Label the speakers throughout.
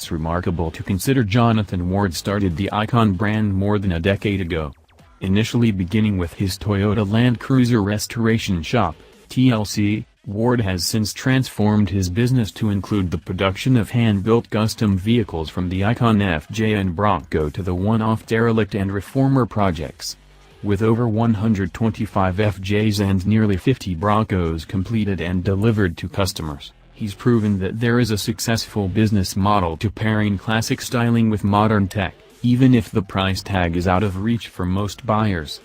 Speaker 1: It's remarkable to consider Jonathon Ward started the ICON brand more than a decade ago. Initially beginning with his Toyota Landcruiser restoration shop, TLC, Ward has since transformed his business to include the production of hand-built custom vehicles from the ICON FJ and Bronco to the one-off Derelict and Reformer projects. With over 125 FJs and nearly 50 Broncos completed and delivered to customers, he's proven that there is a successful business model to pairing classic styling with modern tech, even if the price tag is out of reach for most buyers.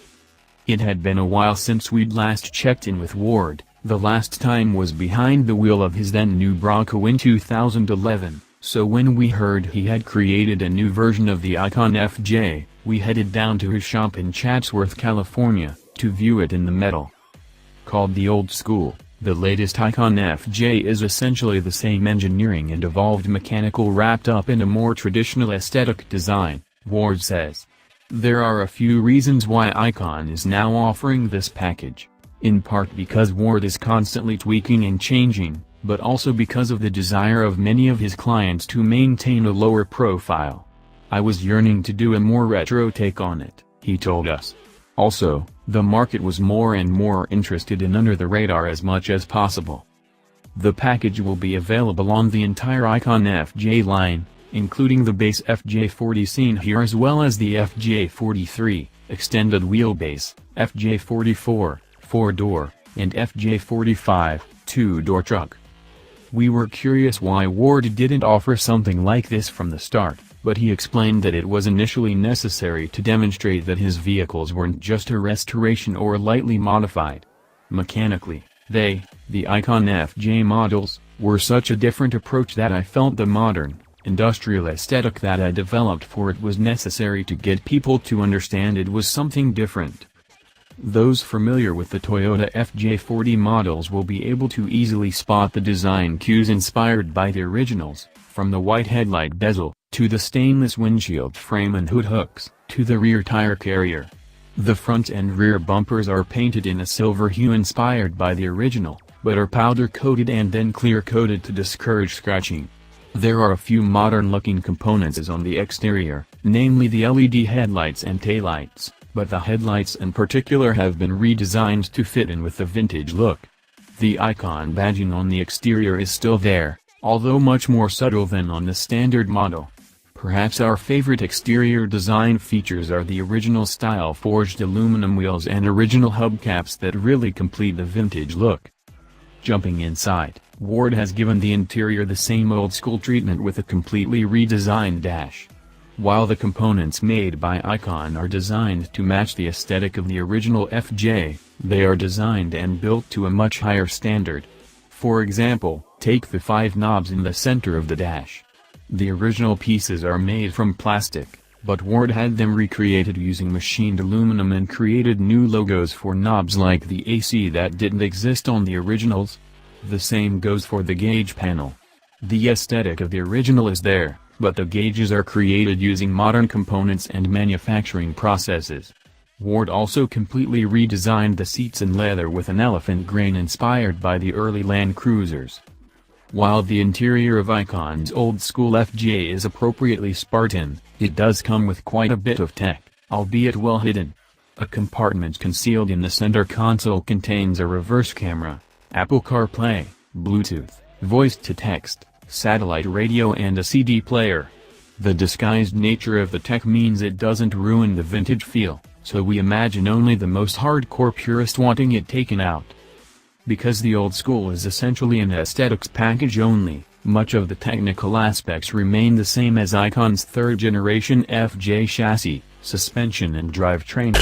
Speaker 1: It had been a while since we'd last checked in with Ward. The last time was behind the wheel of his then-new Bronco in 2011, so when we heard he had created a new version of the ICON FJ, we headed down to his shop in Chatsworth, California, to view it in the metal. Called the Old School, the latest ICON FJ is essentially the same engineering and evolved mechanical wrapped up in a more traditional aesthetic design, Ward says. There are a few reasons why ICON is now offering this package. In part because Ward is constantly tweaking and changing, but also because of the desire of many of his clients to maintain a lower profile. I was yearning to do a more retro take on it, he told us. Also, the market was more and more interested in under the radar as much as possible. The package will be available on the entire ICON FJ line, including the base FJ40 seen here as well as the FJ43, extended wheelbase, FJ44, 4-door, and FJ45, 2-door truck. We were curious why Ward didn't offer something like this from the start, but he explained that it was initially necessary to demonstrate that his vehicles weren't just a restoration or lightly modified. Mechanically, the ICON FJ models, were such a different approach that I felt the modern, industrial aesthetic that I developed for it was necessary to get people to understand it was something different. Those familiar with the Toyota FJ40 models will be able to easily spot the design cues inspired by the originals, from the white headlight bezel, to the stainless windshield frame and hood hooks, to the rear tire carrier. The front and rear bumpers are painted in a silver hue inspired by the original, but are powder-coated and then clear-coated to discourage scratching. There are a few modern-looking components on the exterior, namely the LED headlights and taillights, but the headlights in particular have been redesigned to fit in with the vintage look. The ICON badging on the exterior is still there, although much more subtle than on the standard model. Perhaps our favorite exterior design features are the original style forged aluminum wheels and original hubcaps that really complete the vintage look. Jumping inside, Ward has given the interior the same old-school treatment with a completely redesigned dash. While the components made by ICON are designed to match the aesthetic of the original FJ, they are designed and built to a much higher standard. For example, take the 5 knobs in the center of the dash. The original pieces are made from plastic, but Ward had them recreated using machined aluminum and created new logos for knobs like the AC that didn't exist on the originals. The same goes for the gauge panel. The aesthetic of the original is there, but the gauges are created using modern components and manufacturing processes. Ward also completely redesigned the seats in leather with an elephant grain inspired by the early Landcruisers. While the interior of ICON's old-school FJ is appropriately Spartan, it does come with quite a bit of tech, albeit well hidden. A compartment concealed in the center console contains a reverse camera, Apple CarPlay, Bluetooth, voice-to-text, satellite radio and a CD player. The disguised nature of the tech means it doesn't ruin the vintage feel, so we imagine only the most hardcore purist wanting it taken out. Because the old school is essentially an aesthetics package only, much of the technical aspects remain the same as ICON's third-generation FJ chassis, suspension and drivetrain.